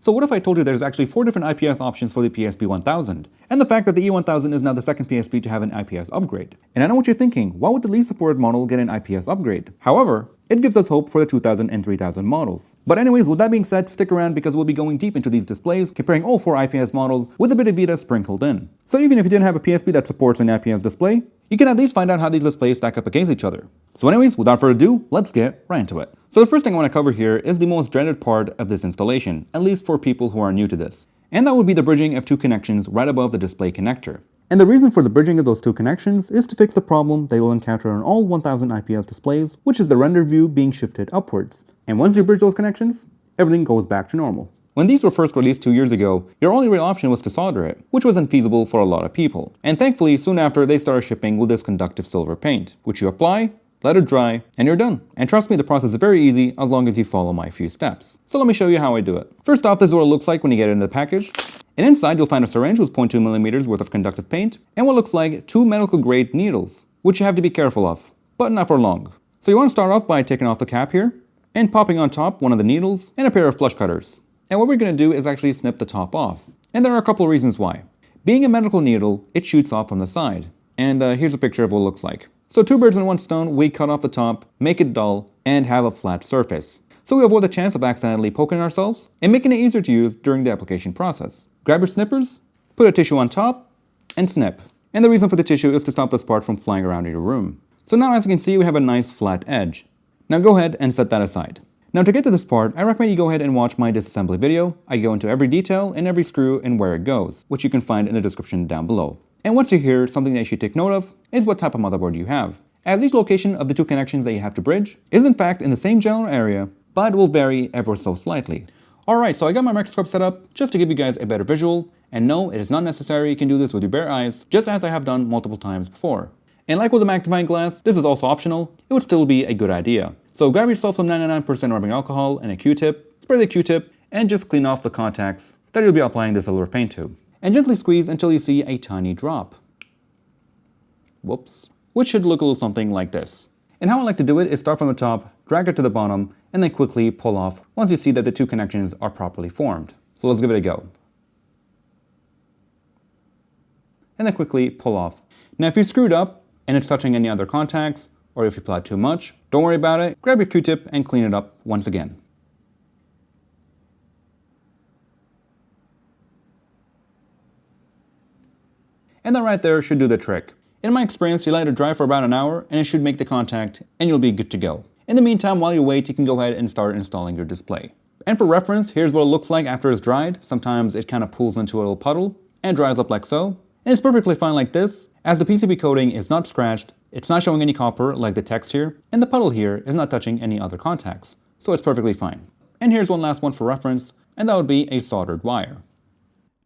So what if I told you there's actually 4 different IPS options for the PSP 1000? And the fact that the E1000 is now the second PSP to have an IPS upgrade. And I know what you're thinking, why would the least supported model get an IPS upgrade? However, it gives us hope for the 2000 and 3000 models. But anyways, with that being said, stick around because we'll be going deep into these displays, comparing all 4 IPS models with a bit of Vita sprinkled in. So even if you didn't have a PSP that supports an IPS display, you can at least find out how these displays stack up against each other. So anyways, without further ado, let's get right into it. So the first thing I want to cover here is the most dreaded part of this installation, at least for people who are new to this. And that would be the bridging of 2 connections right above the display connector. And the reason for the bridging of those 2 connections is to fix the problem they will encounter on all 1000 IPS displays, which is the render view being shifted upwards. And once you bridge those connections, everything goes back to normal. When these were first released 2 years ago, your only real option was to solder it, which was infeasible for a lot of people. And thankfully, soon after, they started shipping with this conductive silver paint, which you apply, let it dry, and you're done. And trust me, the process is very easy as long as you follow my few steps. So let me show you how I do it. First off, this is what it looks like when you get it in the package. And inside, you'll find a syringe with 0.2mm worth of conductive paint, and what looks like 2 medical-grade needles, which you have to be careful of, but not for long. So you want to start off by taking off the cap here, and popping on top one of the needles, and a pair of flush cutters. And what we're going to do is actually snip the top off. And there are a couple of reasons why. Being a medical needle, it shoots off from the side. And here's a picture of what it looks like. So 2 birds in 1 stone, we cut off the top, make it dull, and have a flat surface. So we avoid the chance of accidentally poking ourselves, and making it easier to use during the application process. Grab your snippers, put a tissue on top, and snip. And the reason for the tissue is to stop this part from flying around in your room. So now as you can see, we have a nice flat edge. Now go ahead and set that aside. Now to get to this part, I recommend you go ahead and watch my disassembly video. I go into every detail and every screw and where it goes, which you can find in the description down below. And once you're here, something that you should take note of is what type of motherboard you have, as each location of the 2 connections that you have to bridge is in fact in the same general area, but will vary ever so slightly. Alright, so I got my microscope set up just to give you guys a better visual, and no, it is not necessary, you can do this with your bare eyes, just as I have done multiple times before. And like with the magnifying glass, this is also optional, it would still be a good idea. So grab yourself some 99% rubbing alcohol and a Q-tip, spray the Q-tip, and just clean off the contacts that you'll be applying the silver paint to. And gently squeeze until you see a tiny drop. Whoops. Which should look a little something like this. And how I like to do it is start from the top, drag it to the bottom, and then quickly pull off once you see that the 2 connections are properly formed. So let's give it a go. And then quickly pull off. Now if you screwed up and it's touching any other contacts, or if you applied too much, don't worry about it, grab your Q-tip and clean it up once again. And that right there should do the trick. In my experience, you let it dry for about an hour and it should make the contact and you'll be good to go. In the meantime, while you wait, you can go ahead and start installing your display. And for reference, here's what it looks like after it's dried. Sometimes it kind of pools into a little puddle and dries up like so. And it's perfectly fine like this, as the PCB coating is not scratched, it's not showing any copper like the text here, and the puddle here is not touching any other contacts. So it's perfectly fine. And here's one last one for reference, and that would be a soldered wire.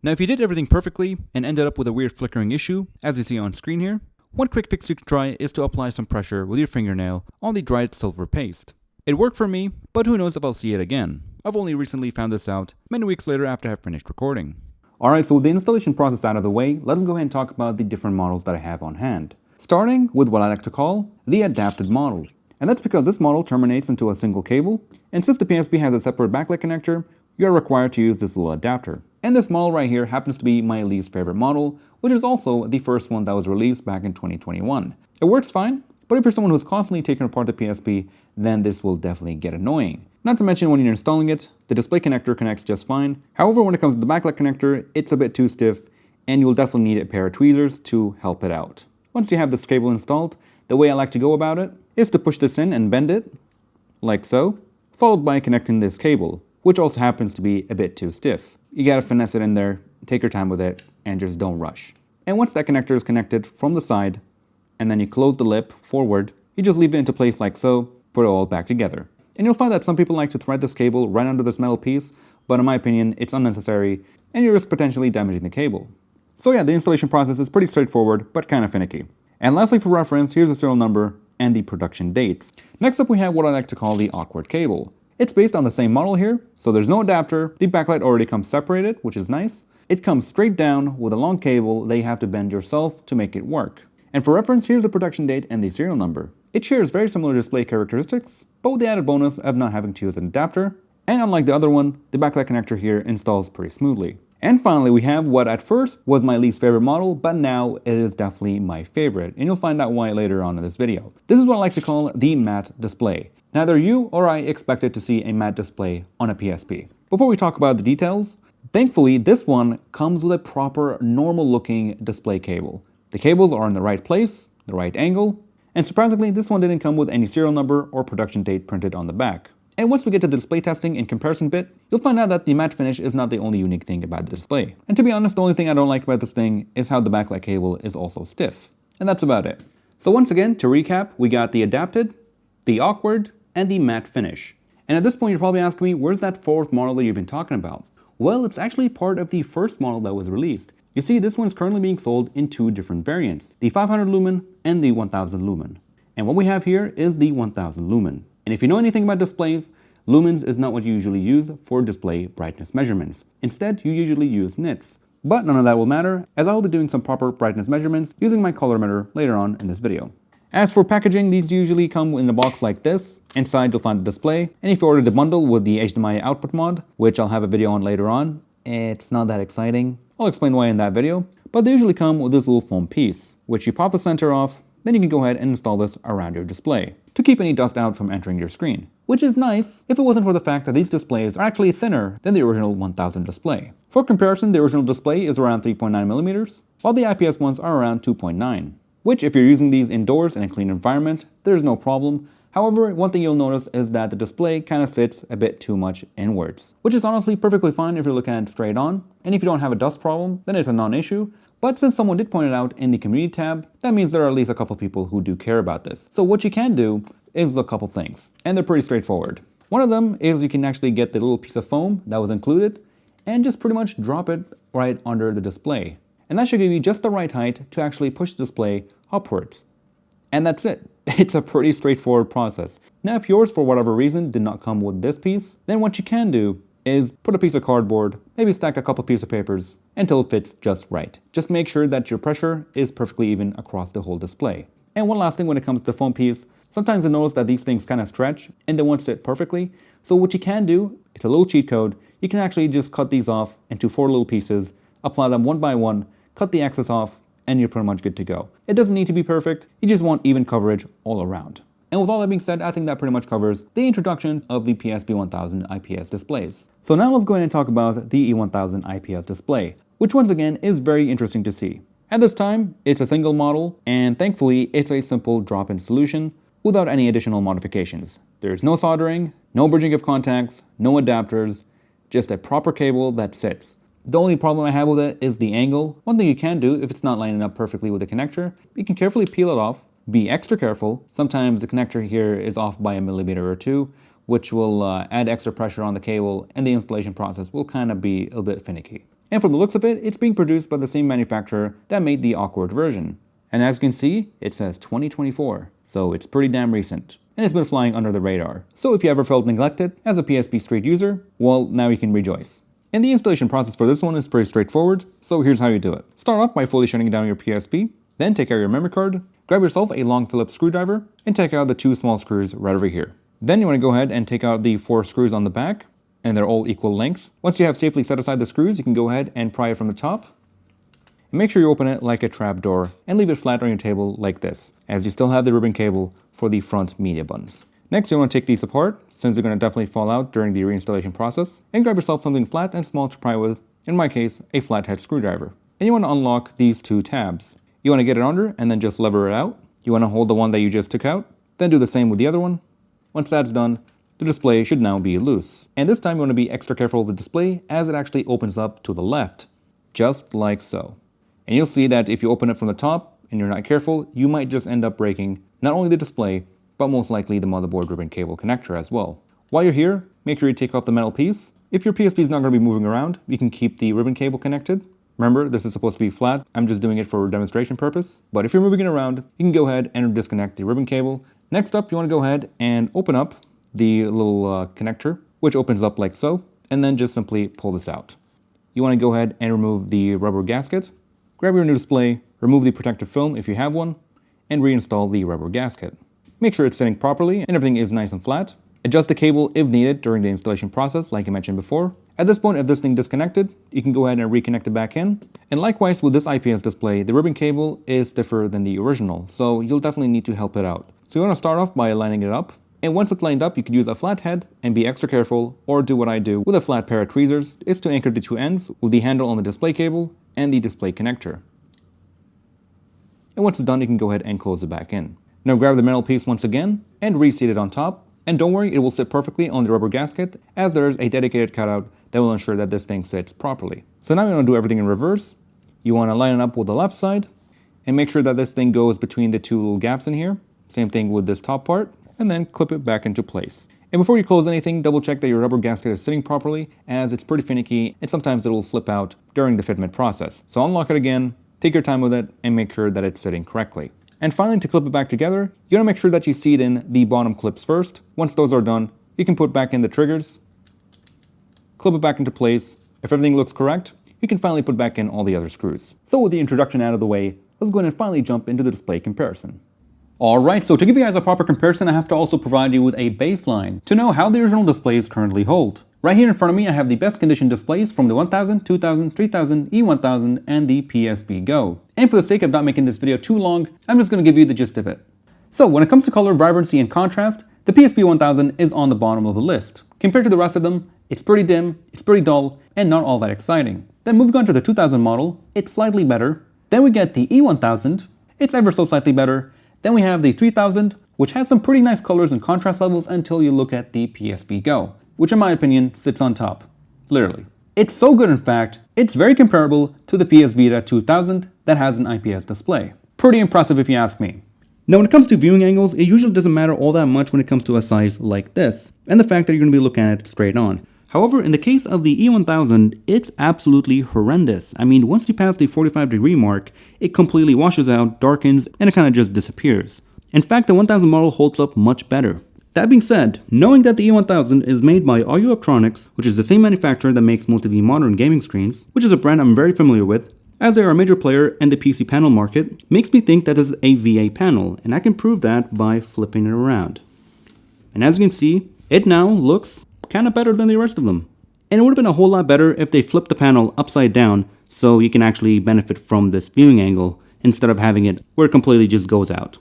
Now if you did everything perfectly and ended up with a weird flickering issue, as you see on screen here, one quick fix you can try is to apply some pressure with your fingernail on the dried silver paste. It worked for me, but who knows if I'll see it again. I've only recently found this out many weeks later after I have finished recording. Alright, so with the installation process out of the way, let's go ahead and talk about the different models that I have on hand. Starting with what I like to call the adapted model. And that's because this model terminates into a single cable, and since the PSP has a separate backlight connector, you are required to use this little adapter. And this model right here happens to be my least favorite model, which is also the first one that was released back in 2021. It works fine, but if you're someone who's constantly taking apart the PSP, then this will definitely get annoying. Not to mention when you're installing it, the display connector connects just fine. However, when it comes to the backlight connector, it's a bit too stiff, and you'll definitely need a pair of tweezers to help it out. Once you have this cable installed, the way I like to go about it is to push this in and bend it, like so, followed by connecting this cable, which also happens to be a bit too stiff. You gotta finesse it in there, take your time with it, and just don't rush. And once that connector is connected from the side, and then you close the lip forward, you just leave it into place like so, put it all back together. And you'll find that some people like to thread this cable right under this metal piece, but in my opinion, it's unnecessary, and you risk potentially damaging the cable. So yeah, the installation process is pretty straightforward, but kind of finicky. And lastly, for reference, here's the serial number and the production dates. Next up, we have what I like to call the awkward cable. It's based on the same model here, so there's no adapter, the backlight already comes separated, which is nice. It comes straight down with a long cable that you have to bend yourself to make it work. And for reference, here's the production date and the serial number. It shares very similar display characteristics, but with the added bonus of not having to use an adapter, And unlike the other one, the backlight connector here installs pretty smoothly. And finally, we have what at first was my least favorite model, but now it is definitely my favorite, and you'll find out why later on in this video. This is what I like to call the matte display. Neither you or I expected to see a matte display on a PSP. Before we talk about the details, thankfully this one comes with a proper normal looking display cable. The cables are in the right place, the right angle, and surprisingly this one didn't come with any serial number or production date printed on the back. And once we get to the display testing and comparison bit, you'll find out that the matte finish is not the only unique thing about the display. And to be honest, the only thing I don't like about this thing is how the backlight cable is also stiff. And that's about it. So once again, to recap, we got the adapted, the awkward, and the matte finish. And at this point, you're probably asking me, where's that fourth model that you've been talking about? Well, it's actually part of the first model that was released. You see, this one's currently being sold in two different variants, the 500 lumen and the 1000 lumen. And what we have here is the 1000 lumen. And if you know anything about displays, lumens is not what you usually use for display brightness measurements. Instead, you usually use nits. But none of that will matter, as I will be doing some proper brightness measurements using my colorimeter later on in this video. As for packaging, these usually come in a box like this. Inside you'll find the display, and if you order the bundle with the HDMI output mod, which I'll have a video on later on, it's not that exciting. I'll explain why in that video, but they usually come with this little foam piece, which you pop the center off, then you can go ahead and install this around your display to keep any dust out from entering your screen. Which is nice if it wasn't for the fact that these displays are actually thinner than the original 1000 display. For comparison, the original display is around 3.9 millimeters, while the IPS ones are around 2.9. Which, if you're using these indoors in a clean environment, there's no problem. However, one thing you'll notice is that the display kind of sits a bit too much inwards, which is honestly perfectly fine if you're looking at it straight on, and if you don't have a dust problem, then it's a non-issue. But since someone did point it out in the community tab, that means there are at least a couple people who do care about this. So what you can do is a couple things, and they're pretty straightforward. One of them is you can actually get the little piece of foam that was included, and just pretty much drop it right under the display. And that should give you just the right height to actually push the display upwards. And that's it. It's a pretty straightforward process. Now if yours for whatever reason did not come with this piece, then what you can do is put a piece of cardboard, maybe stack a couple pieces of papers until it fits just right. Just make sure that your pressure is perfectly even across the whole display. And one last thing when it comes to the foam piece, sometimes I notice that these things kind of stretch and they won't sit perfectly. So what you can do, it's a little cheat code, you can actually just cut these off into 4 little pieces, apply them one by one, cut the excess off, and you're pretty much good to go. It doesn't need to be perfect, you just want even coverage all around. And with all that being said, I think that pretty much covers the introduction of the PSP 1000 IPS displays. So now let's go ahead and talk about the E1000 IPS display, which once again is very interesting to see. At this time, it's a single model, and thankfully it's a simple drop-in solution without any additional modifications. There's no soldering, no bridging of contacts, no adapters, just a proper cable that sits. The only problem I have with it is the angle. One thing you can do if it's not lining up perfectly with the connector, you can carefully peel it off. Be extra careful. Sometimes the connector here is off by a millimeter or two, which will add extra pressure on the cable, and the installation process will kind of be a bit finicky. And from the looks of it, it's being produced by the same manufacturer that made the awkward version. And as you can see, it says 2024, so it's pretty damn recent. And it's been flying under the radar. So if you ever felt neglected as a PSP Street user, well, now you can rejoice. And the installation process for this one is pretty straightforward, so here's how you do it. Start off by fully shutting down your PSP, then take out your memory card, grab yourself a long Phillips screwdriver, and take out the 2 small screws right over here. Then you want to go ahead and take out the 4 screws on the back, and they're all equal length. Once you have safely set aside the screws, you can go ahead and pry it from the top. And make sure you open it like a trap door, and leave it flat on your table like this, as you still have the ribbon cable for the front media buttons. Next, you want to take these apart, since they're going to definitely fall out during the reinstallation process, and grab yourself something flat and small to pry with, in my case, a flathead screwdriver. And you want to unlock these 2 tabs. You want to get it under and then just lever it out. You want to hold the one that you just took out, then do the same with the other one. Once that's done, the display should now be loose. And this time you want to be extra careful of the display as it actually opens up to the left, just like so. And you'll see that if you open it from the top and you're not careful, you might just end up breaking not only the display, but most likely the motherboard ribbon cable connector as well. While you're here, make sure you take off the metal piece. If your PSP is not going to be moving around, you can keep the ribbon cable connected. Remember, this is supposed to be flat. I'm just doing it for demonstration purpose. But if you're moving it around, you can go ahead and disconnect the ribbon cable. Next up, you want to go ahead and open up the little connector, which opens up like so, and then just simply pull this out. You want to go ahead and remove the rubber gasket. Grab your new display, remove the protective film if you have one, and reinstall the rubber gasket. Make sure it's sitting properly and everything is nice and flat. Adjust the cable if needed during the installation process, like I mentioned before. At this point, if this thing disconnected, you can go ahead and reconnect it back in. And likewise with this IPS display, the ribbon cable is stiffer than the original, so you'll definitely need to help it out. So you want to start off by lining it up. And once it's lined up, you could use a flat head and be extra careful, or do what I do with a flat pair of tweezers, is to anchor the two ends with the handle on the display cable and the display connector. And once it's done, you can go ahead and close it back in. Now grab the metal piece once again and reseat it on top. And don't worry, it will sit perfectly on the rubber gasket, as there is a dedicated cutout that will ensure that this thing sits properly. So now you want to do everything in reverse. You want to line it up with the left side and make sure that this thing goes between the two little gaps in here. Same thing with this top part. And then clip it back into place. And before you close anything, double check that your rubber gasket is sitting properly, as it's pretty finicky and sometimes it will slip out during the fitment process. So unlock it again, take your time with it, and make sure that it's sitting correctly. And finally, to clip it back together, you want to make sure that you seat in the bottom clips first. Once those are done, you can put back in the triggers, clip it back into place. If everything looks correct, you can finally put back in all the other screws. So with the introduction out of the way, let's go ahead and finally jump into the display comparison. Alright, so to give you guys a proper comparison, I have to also provide you with a baseline to know how the original displays currently hold. Right here in front of me, I have the best condition displays from the 1000, 2000, 3000, E1000, and the PSP Go. And for the sake of not making this video too long, I'm just going to give you the gist of it. So when it comes to color, vibrancy, and contrast, the PSP 1000 is on the bottom of the list. Compared to the rest of them, it's pretty dim, it's pretty dull, and not all that exciting. Then moving on to the 2000 model, it's slightly better. Then we get the E1000, it's ever so slightly better. Then we have the 3000, which has some pretty nice colors and contrast levels until you look at the PSP Go, which in my opinion sits on top, literally. It's so good in fact, it's very comparable to the PS Vita 2000 that has an IPS display. Pretty impressive if you ask me. Now when it comes to viewing angles, it usually doesn't matter all that much when it comes to a size like this, and the fact that you're going to be looking at it straight on. However, in the case of the E1000, it's absolutely horrendous. I mean, once you pass the 45-degree mark, it completely washes out, darkens, and it kind of just disappears. In fact, the 1000 model holds up much better. That being said, knowing that the E1000 is made by RU Optronics, which is the same manufacturer that makes most of the modern gaming screens, which is a brand I'm very familiar with, as they are a major player in the PC panel market, makes me think that this is a VA panel, and I can prove that by flipping it around. And as you can see, it now looks kind of better than the rest of them. And it would have been a whole lot better if they flipped the panel upside down so you can actually benefit from this viewing angle instead of having it where it completely just goes out.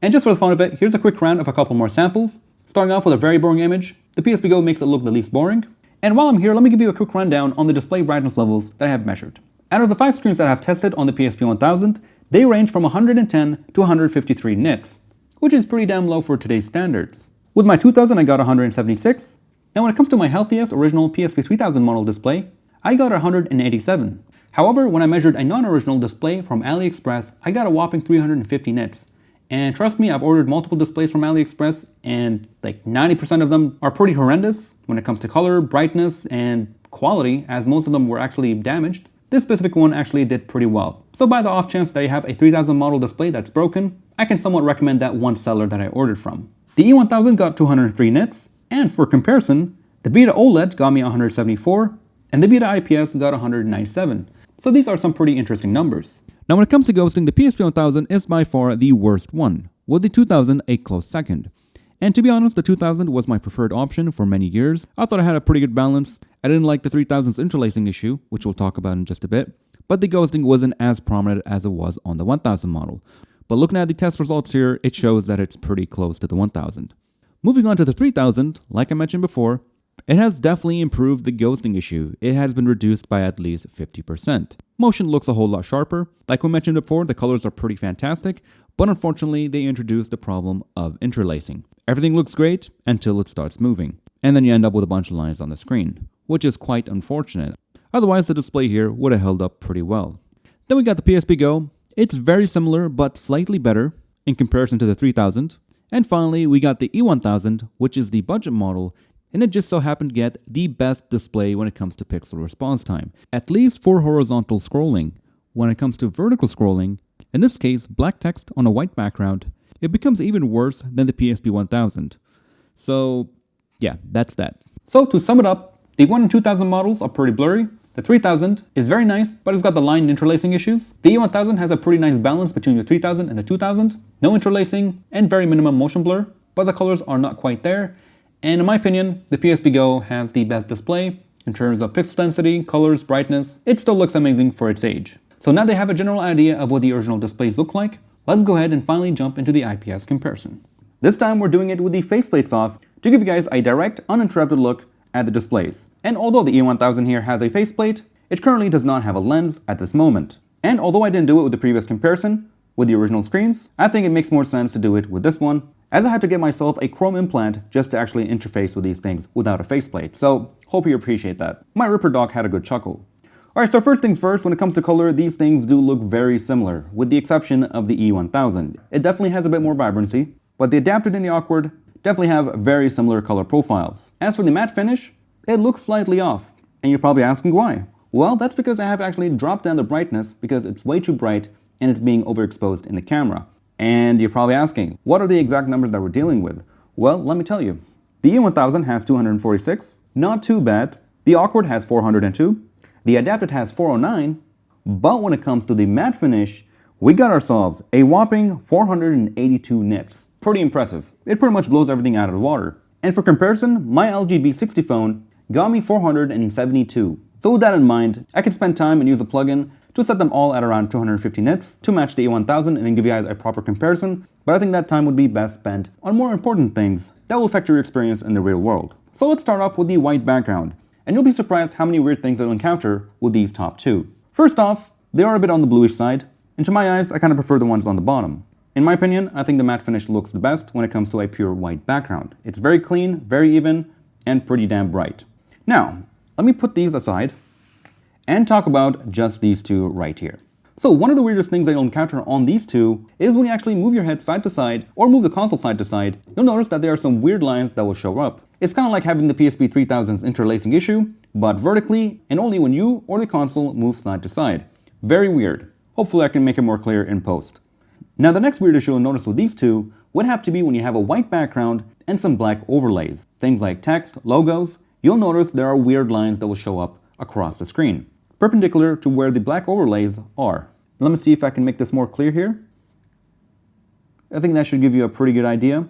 And just for the fun of it, here's a quick round of a couple more samples. Starting off with a very boring image, the PSP Go makes it look the least boring. And while I'm here, let me give you a quick rundown on the display brightness levels that I have measured. Out of the 5 screens that I have tested on the PSP 1000, they range from 110 to 153 nits, which is pretty damn low for today's standards. With my 2000 I got 176. Now when it comes to my healthiest original PSP 3000 model display, I got 187. However, when I measured a non-original display from AliExpress, I got a whopping 350 nits. And trust me, I've ordered multiple displays from AliExpress and like 90% of them are pretty horrendous when it comes to color, brightness, and quality, as most of them were actually damaged. This specific one actually did pretty well. So by the off chance that you have a 3000 model display that's broken, I can somewhat recommend that one seller that I ordered from. The E1000 got 203 nits. And for comparison, the Vita OLED got me 174, and the Vita IPS got 197. So these are some pretty interesting numbers. Now when it comes to ghosting, the PSP 1000 is by far the worst one, with the 2000 a close second. And to be honest, the 2000 was my preferred option for many years. I thought I had a pretty good balance. I didn't like the 3000's interlacing issue, which we'll talk about in just a bit, but the ghosting wasn't as prominent as it was on the 1000 model. But looking at the test results here, it shows that it's pretty close to the 1000. Moving on to the 3000, like I mentioned before, it has definitely improved the ghosting issue. It has been reduced by at least 50%. Motion looks a whole lot sharper. Like we mentioned before, the colors are pretty fantastic, but unfortunately they introduced the problem of interlacing. Everything looks great until it starts moving, and then you end up with a bunch of lines on the screen, which is quite unfortunate. Otherwise the display here would have held up pretty well. Then we got the PSP Go. It's very similar but slightly better in comparison to the 3000. And finally, we got the E1000, which is the budget model, and it just so happened to get the best display when it comes to pixel response time, at least for horizontal scrolling. When it comes to vertical scrolling, in this case, black text on a white background, it becomes even worse than the PSP 1000. So, yeah, that's that. So to sum it up, the 1 and 2000 models are pretty blurry. The 3000 is very nice, but it's got the line interlacing issues. The E1000 has a pretty nice balance between the 3000 and the 2000. No interlacing and very minimum motion blur, but the colors are not quite there. And in my opinion, the PSP Go has the best display in terms of pixel density, colors, brightness. It still looks amazing for its age. So now they have a general idea of what the original displays look like, let's go ahead and finally jump into the IPS comparison. This time we're doing it with the faceplates off to give you guys a direct, uninterrupted look at the displays. And although the E1000 here has a faceplate, it currently does not have a lens at this moment. And although I didn't do it with the previous comparison, with the original screens, I think it makes more sense to do it with this one, as I had to get myself a chrome implant just to actually interface with these things without a faceplate. So hope you appreciate that. My Ripper dog had a good chuckle. Alright, so first things first, when it comes to color, these things do look very similar, with the exception of the E1000. It definitely has a bit more vibrancy, but the adapted and the awkward definitely have very similar color profiles. As for the matte finish, it looks slightly off, and you're probably asking why. Well, that's because I have actually dropped down the brightness because it's way too bright and it's being overexposed in the camera. And you're probably asking, what are the exact numbers that we're dealing with? Well, let me tell you. The E1000 has 246, not too bad. The awkward has 402. The adapted has 409, but when it comes to the matte finish, we got ourselves a whopping 482 nits. Pretty impressive. It pretty much blows everything out of the water. And for comparison, my LG V60 phone got me 472. So with that in mind, I can spend time and use a plugin to set them all at around 250 nits to match the E1000 and then give you guys a proper comparison, but I think that time would be best spent on more important things that will affect your experience in the real world. So let's start off with the white background. And you'll be surprised how many weird things you'll encounter with these top two. First off, they are a bit on the bluish side, and to my eyes, I kind of prefer the ones on the bottom. In my opinion, I think the matte finish looks the best when it comes to a pure white background. It's very clean, very even, and pretty damn bright. Now, let me put these aside and talk about just these two right here. So one of the weirdest things that you'll encounter on these two is when you actually move your head side to side or move the console side to side, you'll notice that there are some weird lines that will show up. It's kind of like having the PSP 3000's interlacing issue, but vertically and only when you or the console move side to side. Very weird. Hopefully I can make it more clear in post. Now the next weird issue you'll notice with these two would have to be when you have a white background and some black overlays. Things like text, logos, you'll notice there are weird lines that will show up across the screen, perpendicular to where the black overlays are. Let me see if I can make this more clear here. I think that should give you a pretty good idea.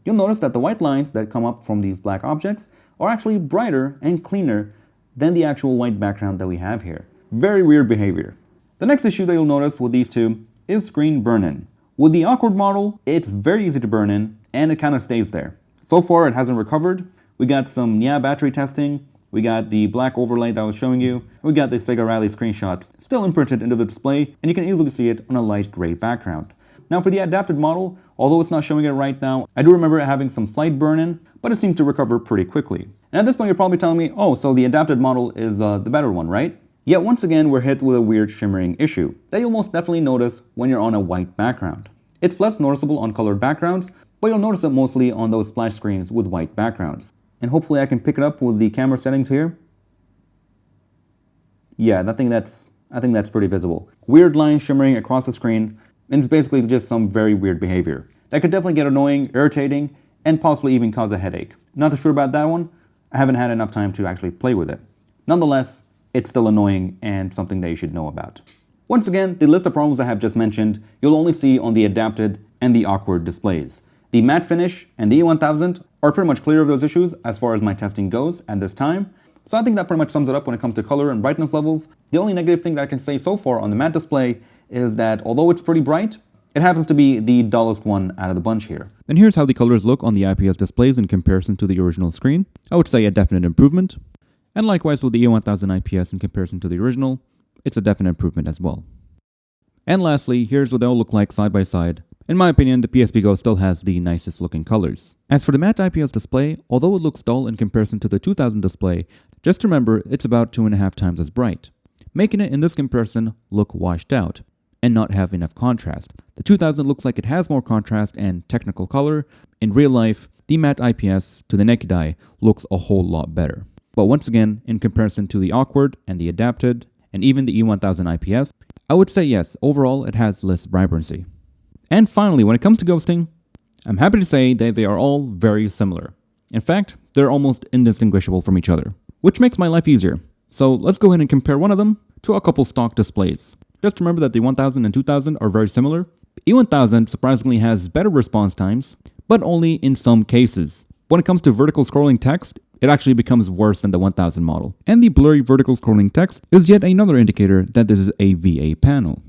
You'll notice that the white lines that come up from these black objects are actually brighter and cleaner than the actual white background that we have here. Very weird behavior. The next issue that you'll notice with these two is screen burn-in. With the awkward model, it's very easy to burn in and it kind of stays there. So far it hasn't recovered. We got some battery testing. We got the black overlay that I was showing you. We got the Sega Rally screenshots still imprinted into the display, and you can easily see it on a light gray background. Now for the adapted model, although it's not showing it right now, I do remember it having some slight burn-in, but it seems to recover pretty quickly. And at this point you're probably telling me, oh, so the adapted model is the better one, right? Yet once again we're hit with a weird shimmering issue that you'll most definitely notice when you're on a white background. It's less noticeable on colored backgrounds, but you'll notice it mostly on those splash screens with white backgrounds. And hopefully I can pick it up with the camera settings here. Yeah, I think that's pretty visible. Weird lines shimmering across the screen, and it's basically just some very weird behavior. That could definitely get annoying, irritating, and possibly even cause a headache. Not too sure about that one. I haven't had enough time to actually play with it. Nonetheless, it's still annoying and something that you should know about. Once again, the list of problems I have just mentioned, you'll only see on the adapted and the awkward displays. The matte finish and the E1000 are pretty much clear of those issues as far as my testing goes at this time. So I think that pretty much sums it up when it comes to color and brightness levels. The only negative thing that I can say so far on the matte display is that although it's pretty bright, it happens to be the dullest one out of the bunch here. And here's how the colors look on the IPS displays in comparison to the original screen. I would say a definite improvement. And likewise with the E1000 IPS in comparison to the original, it's a definite improvement as well. And lastly, here's what they'll look like side by side. In my opinion, the PSP Go still has the nicest looking colors. As for the matte IPS display, although it looks dull in comparison to the 2000 display, just remember it's about 2.5 times as bright, making it in this comparison look washed out and not have enough contrast. The 2000 looks like it has more contrast and technical color. In real life, the matte IPS to the naked eye looks a whole lot better. But once again, in comparison to the awkward and the adapted and even the E1000 IPS, I would say yes, overall it has less vibrancy. And finally, when it comes to ghosting, I'm happy to say that they are all very similar. In fact, they're almost indistinguishable from each other, which makes my life easier. So let's go ahead and compare one of them to a couple stock displays. Just remember that the 1000 and 2000 are very similar. E1000 surprisingly has better response times, but only in some cases. When it comes to vertical scrolling text, it actually becomes worse than the 1000 model. And the blurry vertical scrolling text is yet another indicator that this is a VA panel.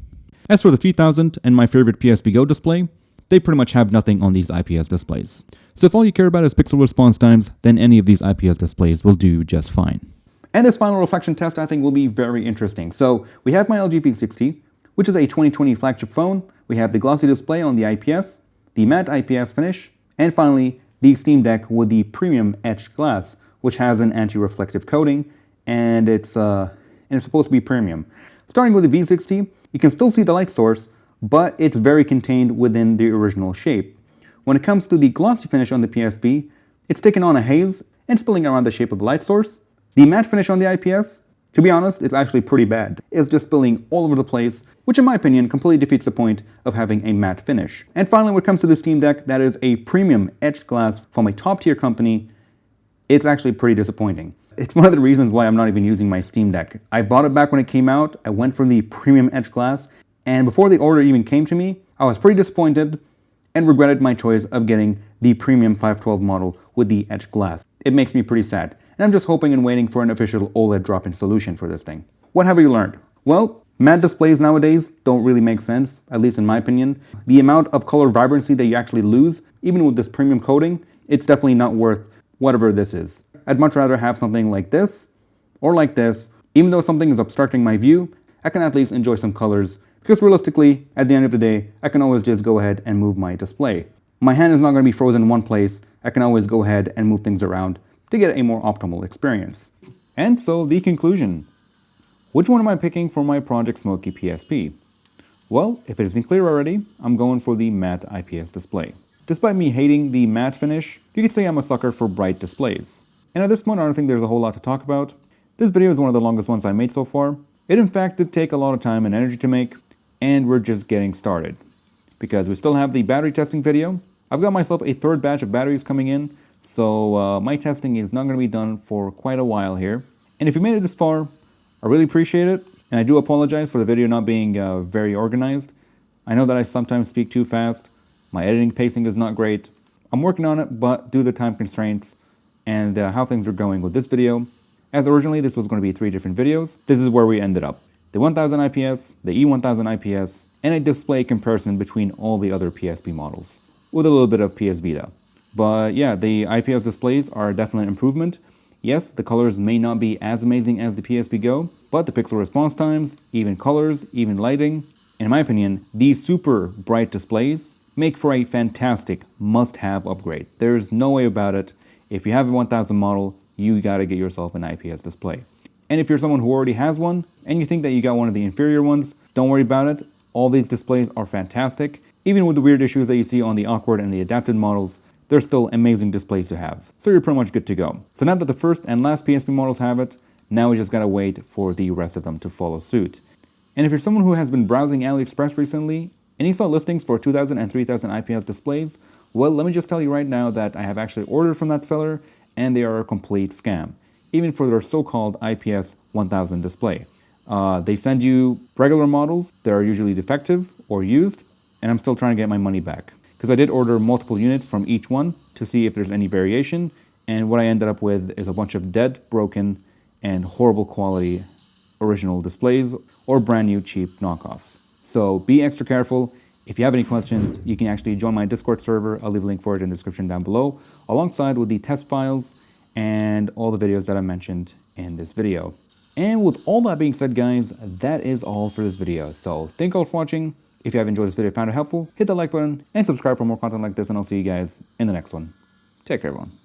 As for the 3000 and my favorite PSP Go display, they pretty much have nothing on these IPS displays. So if all you care about is pixel response times, then any of these IPS displays will do just fine. And this final reflection test I think will be very interesting. So we have my LG V60, which is a 2020 flagship phone. We have the glossy display on the IPS, the matte IPS finish, and finally the Steam Deck with the premium etched glass, which has an anti-reflective coating, and it's supposed to be premium. Starting with the V60, you can still see the light source, but it's very contained within the original shape. When it comes to the glossy finish on the PSP, it's taking on a haze and spilling around the shape of the light source. The matte finish on the IPS, to be honest, it's actually pretty bad. It's just spilling all over the place, which in my opinion completely defeats the point of having a matte finish. And finally, when it comes to the Steam Deck, that is a premium etched glass from a top tier company. It's actually pretty disappointing. It's one of the reasons why I'm not even using my Steam Deck. I bought it back when it came out, I went for the premium etched glass, and before the order even came to me, I was pretty disappointed and regretted my choice of getting the premium 512 model with the etched glass. It makes me pretty sad, and I'm just hoping and waiting for an official OLED drop-in solution for this thing. What have you learned? Well, matte displays nowadays don't really make sense, at least in my opinion. The amount of color vibrancy that you actually lose, even with this premium coating, it's definitely not worth whatever this is. I'd much rather have something like this, or like this. Even though something is obstructing my view, I can at least enjoy some colors, because realistically, at the end of the day, I can always just go ahead and move my display. My hand is not going to be frozen in one place. I can always go ahead and move things around to get a more optimal experience. And so the conclusion. Which one am I picking for my Project Smoky PSP? Well, if it isn't clear already, I'm going for the matte IPS display. Despite me hating the matte finish, you could say I'm a sucker for bright displays. And at this point, I don't think there's a whole lot to talk about. This video is one of the longest ones I made so far. It in fact did take a lot of time and energy to make, and we're just getting started. Because we still have the battery testing video. I've got myself a third batch of batteries coming in, so my testing is not going to be done for quite a while here. And if you made it this far, I really appreciate it, and I do apologize for the video not being very organized. I know that I sometimes speak too fast, my editing pacing is not great. I'm working on it, but due to time constraints and how things are going with this video, as originally this was going to be 3 different videos, this is where we ended up. The 1000 IPS, the E1000 IPS, and a display comparison between all the other PSP models, with a little bit of PS Vita. But yeah, the IPS displays are definitely an improvement. Yes, the colors may not be as amazing as the PSP Go, but the pixel response times, even colors, even lighting, in my opinion, these super bright displays make for a fantastic must-have upgrade. There's no way about it. If you have a 1000 model, you gotta get yourself an IPS display. And if you're someone who already has one, and you think that you got one of the inferior ones, don't worry about it. All these displays are fantastic. Even with the weird issues that you see on the awkward and the adapted models, they're still amazing displays to have. So you're pretty much good to go. So now that the first and last PSP models have it, now we just gotta wait for the rest of them to follow suit. And if you're someone who has been browsing AliExpress recently, and you saw listings for 2000 and 3000 IPS displays, well, let me just tell you right now that I have actually ordered from that seller, and they are a complete scam, even for their so-called IPS 1000 display. They send you regular models that are usually defective or used, and I'm still trying to get my money back. Because I did order multiple units from each one to see if there's any variation, and what I ended up with is a bunch of dead, broken, and horrible quality original displays or brand new cheap knockoffs. So be extra careful. If you have any questions, you can actually join my Discord server. I'll leave a link for it in the description down below, alongside with the test files and all the videos that I mentioned in this video. And with all that being said, guys, that is all for this video. So thank you all for watching. If you have enjoyed this video and found it helpful, hit the like button and subscribe for more content like this, and I'll see you guys in the next one. Take care, everyone.